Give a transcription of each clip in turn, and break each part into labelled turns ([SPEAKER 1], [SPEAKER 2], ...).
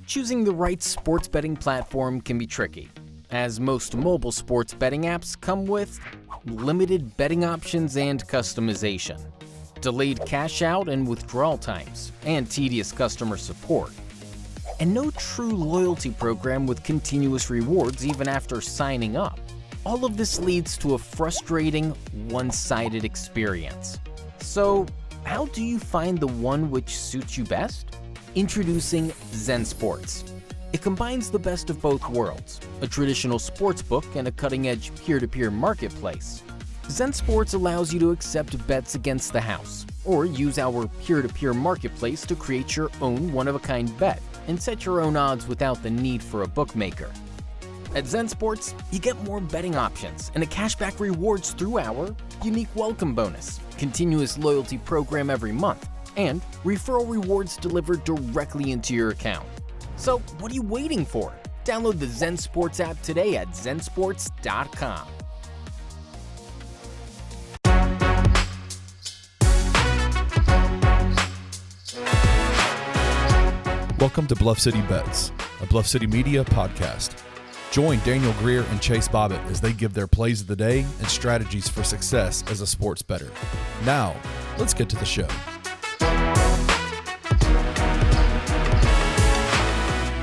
[SPEAKER 1] Choosing the right sports betting platform can be tricky, as most mobile sports betting apps come with limited betting options and customization, delayed cash out and withdrawal times, and tedious customer support, and no true loyalty program with continuous rewards even after signing up. All of this leads to a frustrating, one-sided experience. So, how do you find the one which suits you best? Introducing Zen Sports. It combines the best of both worlds, a traditional sports book and a cutting-edge peer-to-peer marketplace. Zen Sports allows you to accept bets against the house, or use our peer-to-peer marketplace to create your own one-of-a-kind bet and set your own odds without the need for a bookmaker. At Zen Sports, you get more betting options and a cashback rewards through our unique welcome bonus, continuous loyalty program every month, and referral rewards delivered directly into your account. So what are you waiting for? Download the Zen Sports app today at zensports.com.
[SPEAKER 2] Welcome to Bluff City Bets, a Bluff City Media podcast. Join Daniel Greer and Chase Bobbitt as they give their plays of the day and strategies for success as a sports bettor. Now, let's get to the show.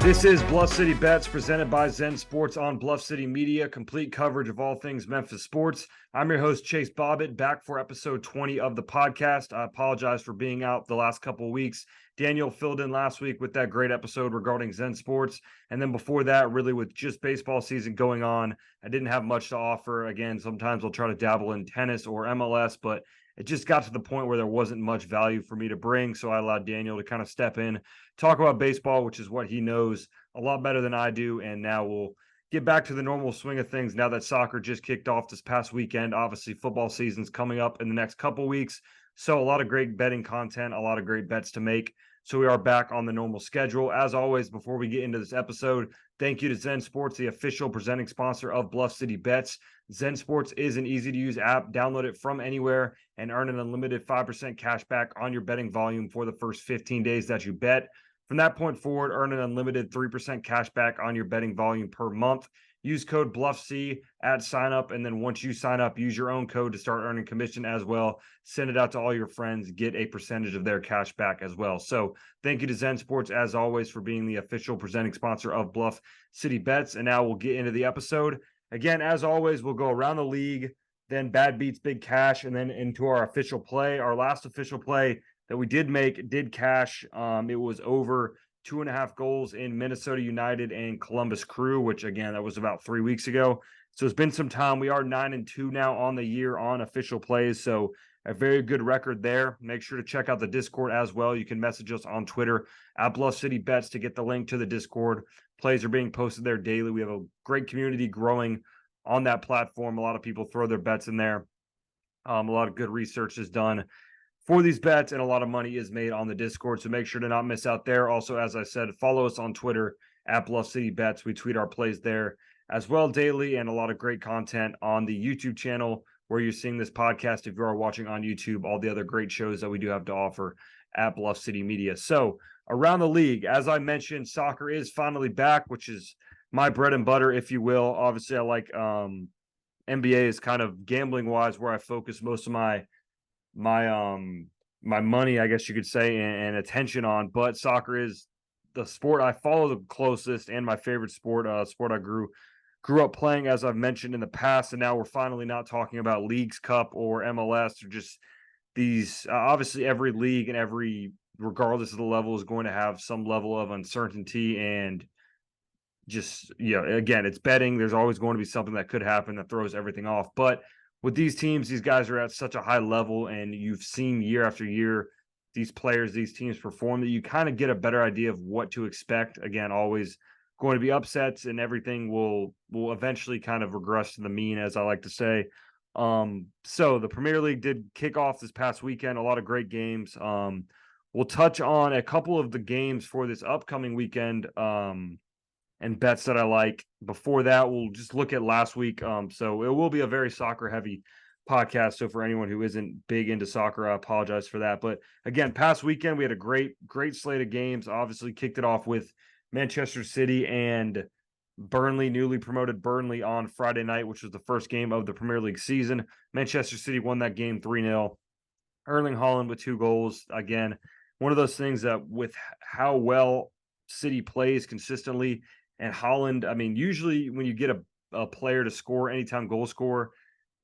[SPEAKER 3] This is Bluff City Bets presented by Zen Sports on Bluff City Media, complete coverage of all things Memphis sports. I'm your host, Chase Bobbitt, back for episode 20 of the podcast. I apologize for being out the last couple of weeks. Daniel filled in last week with that great episode regarding Zen Sports. And then before that, really with just baseball season going on, I didn't have much to offer. Again, sometimes I'll try to dabble in tennis or MLS, but it just got to the point where there wasn't much value for me to bring. So I allowed Daniel to kind of step in, talk about baseball, which is what he knows a lot better than I do. And now we'll get back to the normal swing of things now that soccer just kicked off this past weekend. Obviously, football season's coming up in the next couple weeks. So a lot of great betting content, a lot of great bets to make. So we are back on the normal schedule. As always, before we get into this episode, thank you to Zen Sports, the official presenting sponsor of Bluff City Bets. Zen Sports is an easy-to-use app. Download it from anywhere and earn an unlimited 5% cash back on your betting volume for the first 15 days that you bet. From that point forward, earn an unlimited 3% cash back on your betting volume per month. Use code BluffC at sign up, and then once you sign up, use your own code to start earning commission as well. Send it out to all your friends, get a percentage of their cash back as well. So thank you to Zen Sports, as always, for being the official presenting sponsor of Bluff City Bets. And now we'll get into the episode. Again, as always, we'll go around the league, then bad beats, big cash, and then into our official play. Our last official play that we did make did cash. It was over 2.5 goals in Minnesota United and Columbus Crew, which again, that was about 3 weeks ago. So it's been some time. We are 9-2 now on the year on official plays. So a very good record there. Make sure to check out the Discord as well. You can message us on Twitter at Bluff City Bets to get the link to the Discord. Plays are being posted there daily. We have a great community growing on that platform. A lot of people throw their bets in there. A lot of good research is done for these bets, and a lot of money is made on the Discord, so make sure to not miss out there. Also, as I said, follow us on Twitter at Bluff City Bets. We tweet our plays there as well daily, and a lot of great content on the YouTube channel where you're seeing this podcast. If you are watching on YouTube, all the other great shows that we do have to offer at Bluff City Media. So around the league, as I mentioned, soccer is finally back, which is my bread and butter, if you will. Obviously, I like NBA is kind of gambling-wise where I focus most of my money, I guess you could say, and attention on. But soccer is the sport I follow the closest and my favorite sport, sport I grew up playing, as I've mentioned in the past. And now we're finally not talking about Leagues Cup or MLS or just these. Obviously, every league and every, regardless of the level, is going to have some level of uncertainty and just, again, it's betting. There's always going to be something that could happen that throws everything off. But with these teams, these guys are at such a high level, and you've seen year after year these players, these teams perform, that you kind of get a better idea of what to expect. Again, always going to be upsets, and everything will eventually kind of regress to the mean, as I like to say. So the Premier League did kick off this past weekend, a lot of great games. We'll touch on a couple of the games for this upcoming weekend and bets that I like. Before that, we'll just look at last week. So it will be a very soccer-heavy podcast. So for anyone who isn't big into soccer, I apologize for that. But again, past weekend, we had a great slate of games. Obviously, kicked it off with Manchester City and Burnley, newly promoted Burnley, on Friday night, which was the first game of the Premier League season. Manchester City won that game 3-0. Erling Haaland with 2 goals. Again, one of those things that with how well City plays consistently, and Haaland, I mean, usually when you get a player to score, anytime goal scorer,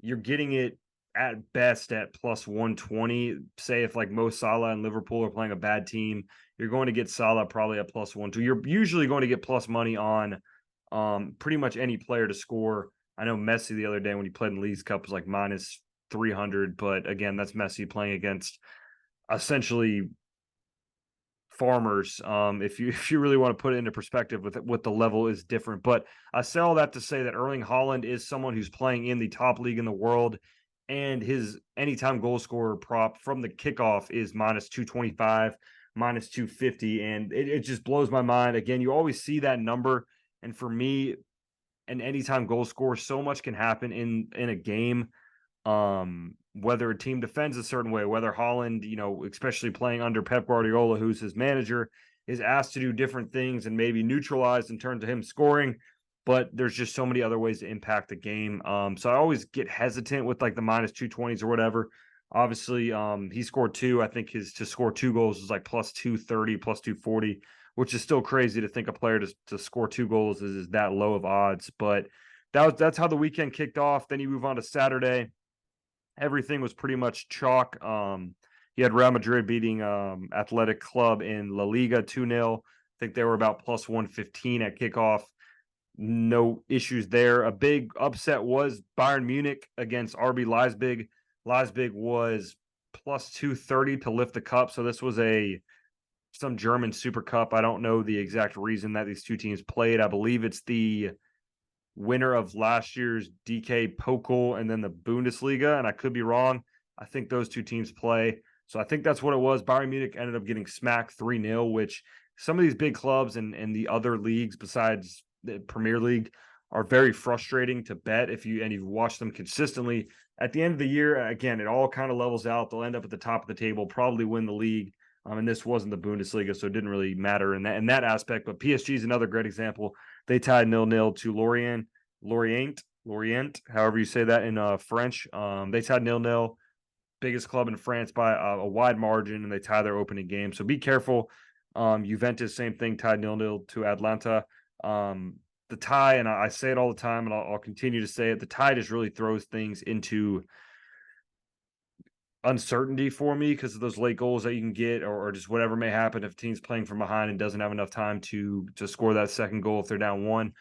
[SPEAKER 3] you're getting it at best at plus 120. Say if like Mo Salah and Liverpool are playing a bad team, you're going to get Salah probably at plus 120. You're usually going to get plus money on pretty much any player to score. I know Messi the other day when he played in Leagues Cup was like minus 300, but again, that's Messi playing against essentially farmers. If you really want to put it into perspective with what the level is different. But I say all that to say that Erling Haaland is someone who's playing in the top league in the world, and his anytime goal scorer prop from the kickoff is minus 225, minus 250, and it just blows my mind. Again, you always see that number, and for me, an anytime goal scorer, so much can happen in a game. Whether a team defends a certain way, whether Haaland, especially playing under Pep Guardiola, who's his manager, is asked to do different things and maybe neutralized in terms of him scoring. But there's just so many other ways to impact the game. So I always get hesitant with like the minus 220s or whatever. Obviously, he scored 2. I think his to score 2 goals is like plus 230, plus 240, which is still crazy to think a player to score 2 goals is that low of odds. But that's how the weekend kicked off. Then you move on to Saturday. Everything was pretty much chalk. You had Real Madrid beating Athletic Club in La Liga 2-0. I think they were about plus 115 at kickoff. No issues there. A big upset was Bayern Munich against RB Leipzig. Leipzig was plus 230 to lift the cup. So this was some German Super Cup. I don't know the exact reason that these two teams played. I believe it's the winner of last year's DK Pokal and then the Bundesliga, and I could be wrong. I think those two teams play. So I think that's what it was. Bayern Munich ended up getting smacked 3-0, which some of these big clubs and the other leagues besides the Premier League are very frustrating to bet if you've watched them consistently. At the end of the year, again, it all kind of levels out. They'll end up at the top of the table, probably win the league. And this wasn't the Bundesliga, so it didn't really matter in that aspect. But PSG is another great example. They tied 0-0 to Lorient, however you say that in French. They tied 0-0, biggest club in France by a wide margin, and they tie their opening game. So be careful. Juventus, same thing, tied 0-0 to Atlanta. The tie, and I say it all the time, and I'll continue to say it, the tie just really throws things into uncertainty for me because of those late goals that you can get or just whatever may happen if a team's playing from behind and doesn't have enough time to score that second goal if they're down 1.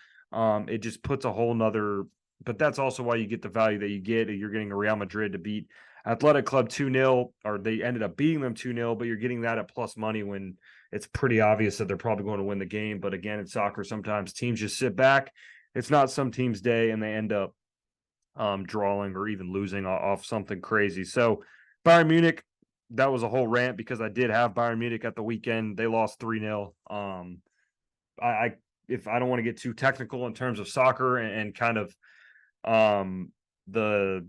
[SPEAKER 3] It just puts a whole nother, but that's also why you get the value that you get. You're getting a Real Madrid to beat Athletic Club 2-0, or they ended up beating them 2-0, but you're getting that at plus money when it's pretty obvious that they're probably going to win the game. But again, in soccer, sometimes teams just sit back. It's not some team's day, and they end up drawing or even losing off something crazy. So Bayern Munich, that was a whole rant because I did have Bayern Munich at the weekend. They lost 3-0. If I don't want to get too technical in terms of soccer and kind of the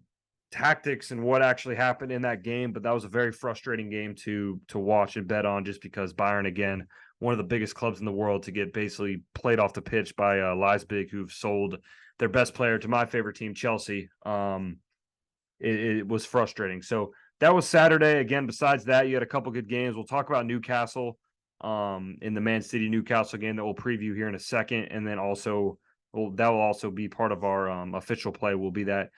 [SPEAKER 3] tactics and what actually happened in that game, but that was a very frustrating game to watch and bet on just because Bayern, again, one of the biggest clubs in the world, to get basically played off the pitch by Leipzig, who've sold their best player to my favorite team, Chelsea. It was frustrating. So that was Saturday. Again, besides that, you had a couple good games. We'll talk about Newcastle in the Man City Newcastle game that we'll preview here in a second, and then also that will also be part of our official play. Will be that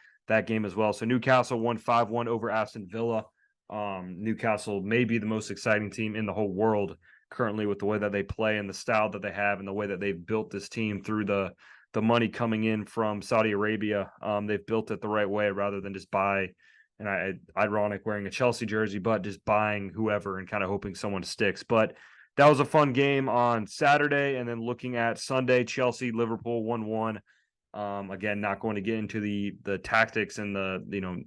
[SPEAKER 3] game as well. So Newcastle won 5-1 over Aston Villa. Newcastle may be the most exciting team in the whole world currently with the way that they play and the style that they have and the way that they've built this team through the money coming in from Saudi Arabia. They've built it the right way rather than just buy. And ironic wearing a Chelsea jersey, but just buying whoever and kind of hoping someone sticks. But that was a fun game on Saturday. And then looking at Sunday, Chelsea, Liverpool 1-1. Again, not going to get into the tactics and the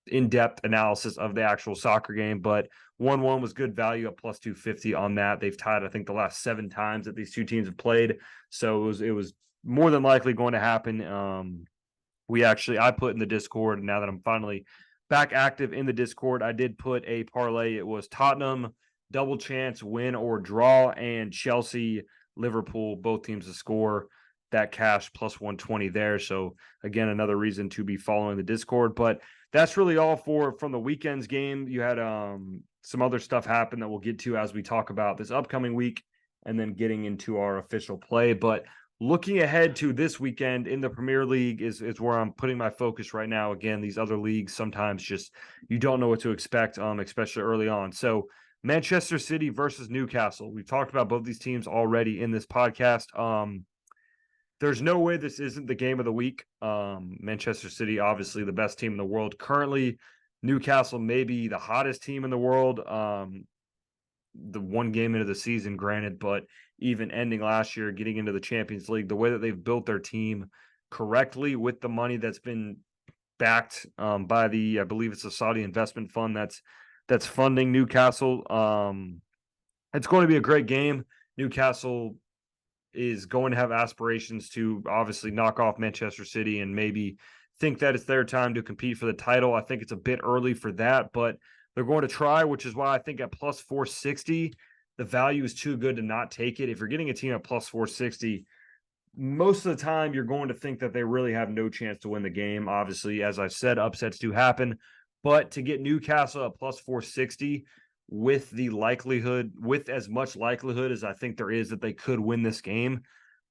[SPEAKER 3] in-depth analysis of the actual soccer game, but 1-1 was good value at plus 250 on that. They've tied, I think, the last 7 times that these two teams have played. So it was more than likely going to happen. I put in the Discord, and now that I'm finally back active in the Discord, I did put a parlay. It was Tottenham double chance win or draw, and Chelsea Liverpool, both teams to score. That cash plus 120 there. So again, another reason to be following the Discord. But that's really all from the weekend's game. You had some other stuff happen that we'll get to as we talk about this upcoming week and then getting into our official play. But looking ahead to this weekend in the Premier League is where I'm putting my focus right now. Again, these other leagues, sometimes just you don't know what to expect, especially early on. So Manchester City versus Newcastle. We've talked about both these teams already in this podcast. There's no way this isn't the game of the week. Manchester City, obviously the best team in the world currently. Newcastle, maybe the hottest team in the world. The one game into the season, granted, but even ending last year, getting into the Champions League, the way that they've built their team correctly with the money that's been backed by I believe it's the Saudi investment fund that's funding Newcastle. It's going to be a great game. Newcastle is going to have aspirations to obviously knock off Manchester City and maybe think that it's their time to compete for the title. I think it's a bit early for that, but they're going to try, which is why I think at plus 460, the value is too good to not take it. If you're getting a team at plus 460, most of the time you're going to think that they really have no chance to win the game. Obviously, as I've said, upsets do happen, but to get Newcastle at plus 460 with as much likelihood as I think there is that they could win this game,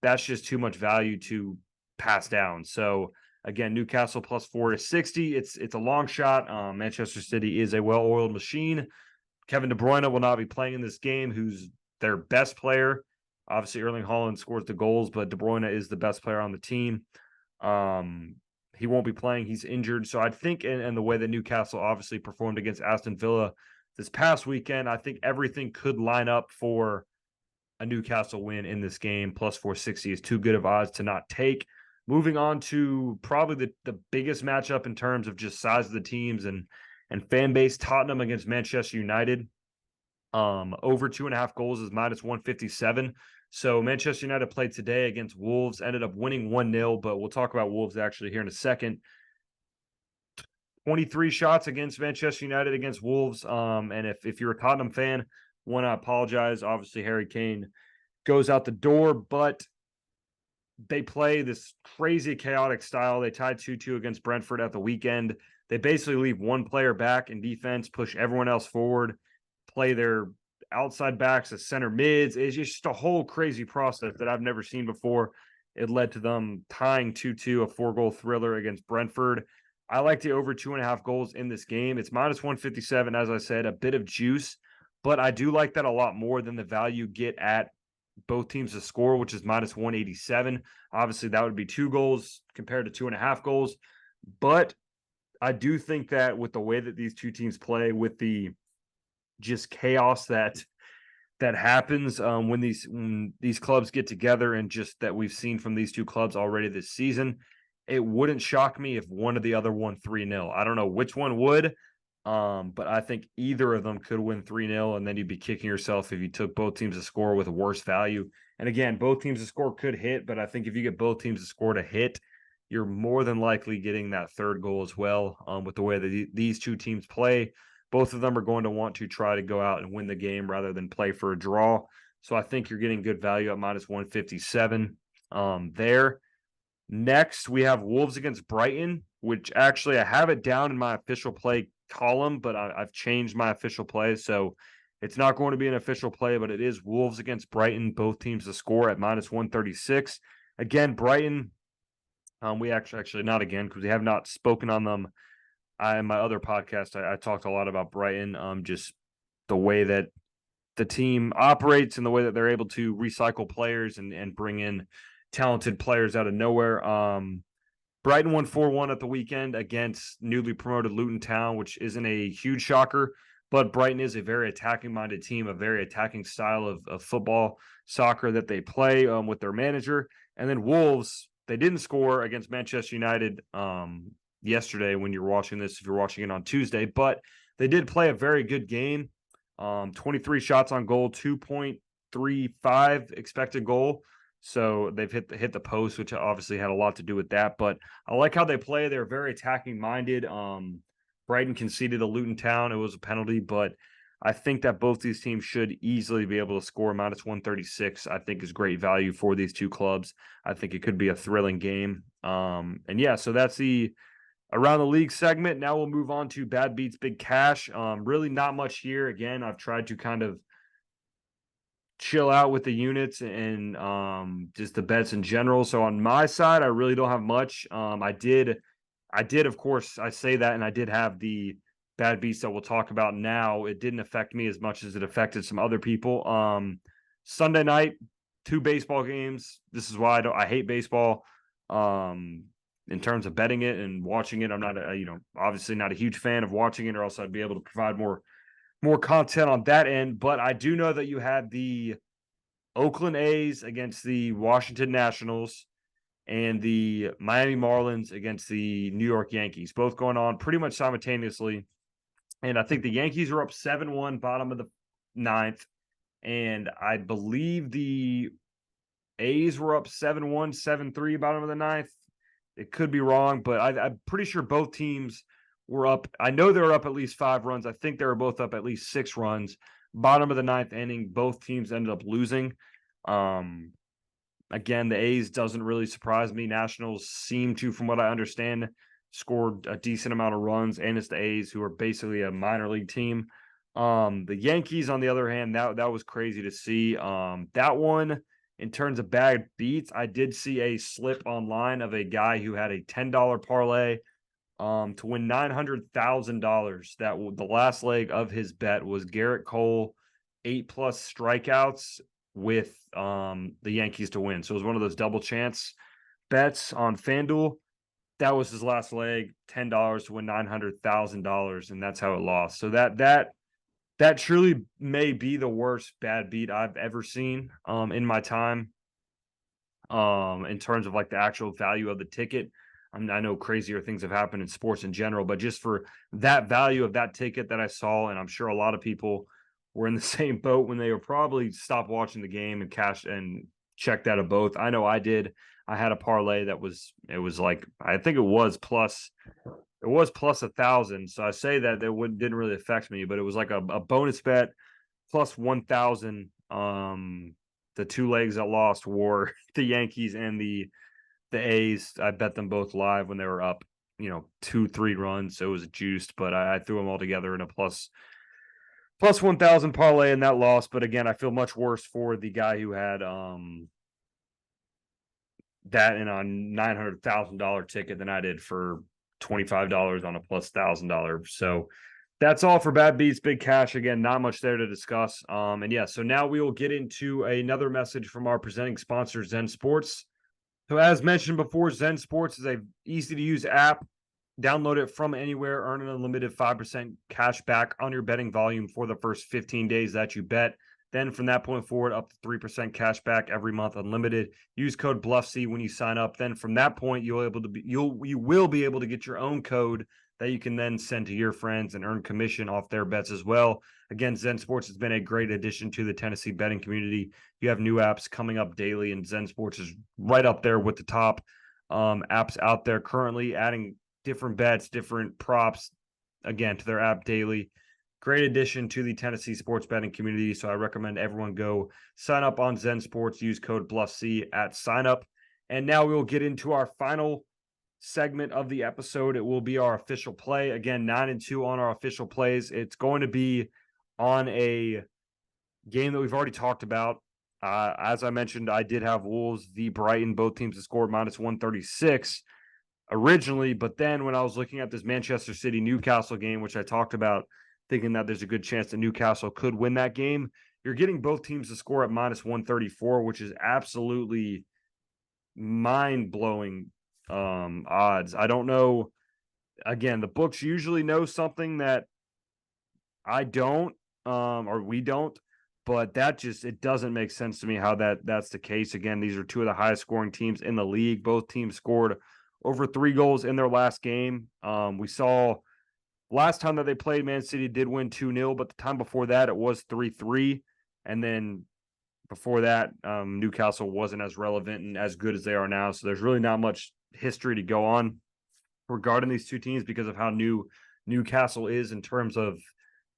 [SPEAKER 3] that's just too much value to pass down. So again, Newcastle plus 460. It's a long shot. Manchester City is a well-oiled machine. Kevin De Bruyne will not be playing in this game, who's their best player. Obviously, Erling Haaland scores the goals, but De Bruyne is the best player on the team. He won't be playing. He's injured. So I think, and the way that Newcastle obviously performed against Aston Villa this past weekend, I think everything could line up for a Newcastle win in this game. Plus 460 is too good of odds to not take. Moving on to probably the biggest matchup in terms of just size of the teams and fan base, Tottenham against Manchester United. Over 2.5 goals is minus 157. So Manchester United played today against Wolves, ended up winning 1-0, but we'll talk about Wolves actually here in a second. 23 shots against Manchester United against Wolves. And if you're a Tottenham fan, want to apologize. Obviously, Harry Kane goes out the door, but they play this crazy chaotic style. They tied 2-2 against Brentford at the weekend. They basically leave one player back in defense, push everyone else forward, play their outside backs as center mids. It's just a whole crazy process that I've never seen before. It led to them tying 2-2, a 4-goal thriller against Brentford. I like the over 2.5 goals in this game. It's minus 157, as I said, a bit of juice, but I do like that a lot more than the value get at both teams to score, which is minus 187. Obviously, that would be 2 goals compared to 2.5 goals. But I do think that with the way that these two teams play, with the just chaos that happens when these clubs get together, and just that we've seen from these two clubs already this season, it wouldn't shock me if one or the other won 3-0. I don't know which one would, but I think either of them could win 3-0, and then you'd be kicking yourself if you took both teams to score with a worse value. And again, both teams to score could hit, but I think if you get both teams to score to hit, you're more than likely getting that third goal as well. With the way that these two teams play, both of them are going to want to try to go out and win the game rather than play for a draw. So I think you're getting good value at minus 157 there. Next, we have Wolves against Brighton, which actually I have it down in my official play column, but I've changed my official play. So it's not going to be an official play, but it is Wolves against Brighton, both teams to score at minus 136. Again, Brighton, we actually not again, because we have not spoken on them. In my other podcast, I talked a lot about Brighton, just the way that the team operates and the way that they're able to recycle players and bring in talented players out of nowhere. Brighton won 4-1 at the weekend against newly promoted Luton Town, which isn't a huge shocker, but Brighton is a very attacking-minded team, a very attacking style of football, soccer that they play with their manager. And then Wolves, they didn't score against Manchester United yesterday when you're watching this, if you're watching it on Tuesday, but they did play a very good game. 23 shots on goal, 2.35 expected goal. So they've hit the post, which obviously had a lot to do with that. But I like how they play. They're very attacking minded. Brighton conceded a Luton Town. It was a penalty, but I think that both these teams should easily be able to score. Minus 136, I think, is great value for these two clubs. I think it could be a thrilling game. And yeah, so that's the around the league segment. Now we'll move on to bad beats, big cash. Really not much here. Again, I've tried to kind of chill out with the units and just the bets in general. So on my side, I really don't have much. I did, of course, I say that, and I did have the bad beats that we'll talk about now. It didn't affect me as much as it affected some other people. Sunday night, 2 baseball games. This is why I hate baseball. In terms of betting it and watching it, I'm not, obviously not a huge fan of watching it, or else I'd be able to provide more content on that end. But I do know that you had the Oakland A's against the Washington Nationals and the Miami Marlins against the New York Yankees, both going on pretty much simultaneously. And I think the Yankees were up 7-1, bottom of the ninth. And I believe the A's were up 7-1, 7-3, bottom of the ninth. It could be wrong, but I'm pretty sure both teams were up. I know they were up at least 5 runs. I think they were both up at least 6 runs. Bottom of the ninth inning, both teams ended up losing. Again, the A's doesn't really surprise me. Nationals seem to, from what I understand, scored a decent amount of runs, and it's the A's, who are basically a minor league team. The Yankees, on the other hand, that was crazy to see. That one, in terms of bad beats, I did see a slip online of a guy who had a $10 parlay to win $900,000. That the last leg of his bet was Garrett Cole 8+ strikeouts with the Yankees to win. So it was one of those double chance bets on FanDuel. That was his last leg, $10 to win $900,000, and that's how it lost. So that truly may be the worst bad beat I've ever seen in my time in terms of like the actual value of the ticket. I know crazier things have happened in sports in general, but just for that value of that ticket that I saw, and I'm sure a lot of people were in the same boat when they were probably stopped watching the game and cashed and checked out of both. I know I did. I had a parlay that was like, I think it was plus 1,000. So I say that didn't really affect me, but it was like a bonus bet plus 1,000. The 2 legs that lost were the Yankees and the A's. I bet them both live when they were up, 2-3 runs. So it was juiced, but I threw them all together in a plus 1,000 parlay, and that lost. But again, I feel much worse for the guy who had that in a $900,000 ticket than I did for $25 on a plus $1,000. So that's all for bad beats, big cash. Again, not much there to discuss. And yeah, so now we will get into another message from our presenting sponsor, Zen Sports. So as mentioned before, Zen Sports is a easy to use app. Download it from anywhere, earn an unlimited 5% cash back on your betting volume for the first 15 days that you bet. Then from that point forward, up to 3% cash back every month, unlimited. Use code BluffC when you sign up. Then from that point, you will be able to get your own code that you can then send to your friends and earn commission off their bets as well. Again, Zen Sports has been a great addition to the Tennessee betting community. You have new apps coming up daily, and Zen Sports is right up there with the top apps out there currently, adding different bets, different props, again, to their app daily. Great addition to the Tennessee sports betting community. So I recommend everyone go sign up on Zen Sports, use code BluffC at sign up. And now we will get into our final segment of the episode. It will be our official play. Again, 9-2 on our official plays. It's going to be on a game that we've already talked about. As I mentioned, I did have Wolves v Brighton. Both teams have scored minus 136 originally. But then when I was looking at this Manchester City Newcastle game, which I talked about, thinking that there's a good chance that Newcastle could win that game, you're getting both teams to score at minus 134, which is absolutely mind-blowing odds. I don't know. Again, the books usually know something that I don't, or we don't, but it doesn't make sense to me how that's the case. Again, these are 2 of the highest scoring teams in the league. Both teams scored over 3 goals in their last game. We saw last time that they played, Man City did win 2-0, but the time before that, it was 3-3. And then before that, Newcastle wasn't as relevant and as good as they are now. So there's really not much history to go on regarding these 2 teams because of how new Newcastle is in terms of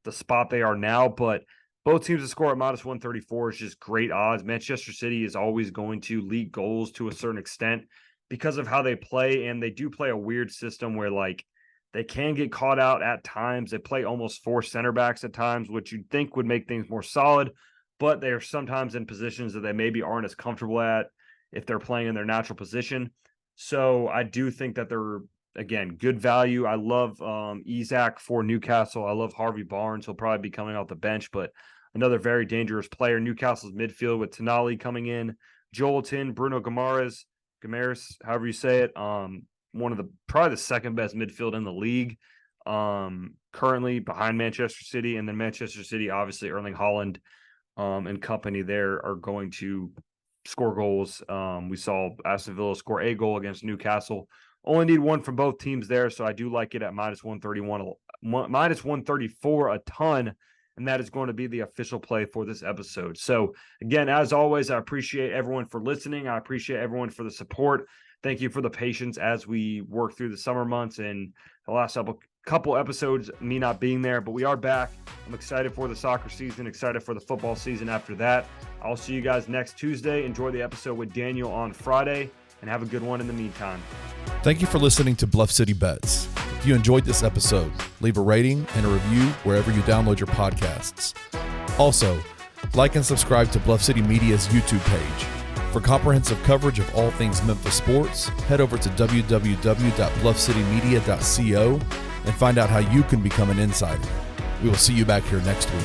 [SPEAKER 3] the spot they are now, but both teams to score at minus 134 is just great odds. Manchester City is always going to leak goals to a certain extent because of how they play, and they do play a weird system where like they can get caught out at times. They play almost 4 center backs at times, which you'd think would make things more solid, but they are sometimes in positions that they maybe aren't as comfortable at if they're playing in their natural position. So I do think that they're, again, good value. I love Isak for Newcastle. I love Harvey Barnes. He'll probably be coming off the bench, but another very dangerous player. Newcastle's midfield with Tonali coming in, Joelton, Bruno Guimaraes, however you say it. One of probably the second best midfield in the league currently behind Manchester City. And then Manchester City, obviously Erling Haaland and company there are going to score goals. We saw Aston Villa score a goal against Newcastle. Only need one from both teams there, so I do like it at minus 134 a ton, and that is going to be the official play for this episode. So, again, as always, I appreciate everyone for listening. I appreciate everyone for the support. Thank you for the patience as we work through the summer months and the last couple episodes, me not being there, but we are back. I'm excited for the soccer season, excited for the football season after that. I'll see you guys next Tuesday. Enjoy the episode with Daniel on Friday, and have a good one in the meantime.
[SPEAKER 2] Thank you for listening to Bluff City Bets. If you enjoyed this episode, leave a rating and a review wherever you download your podcasts. Also, like and subscribe to Bluff City Media's YouTube page. For comprehensive coverage of all things Memphis sports, head over to www.bluffcitymedia.co and find out how you can become an insider. We will see you back here next week.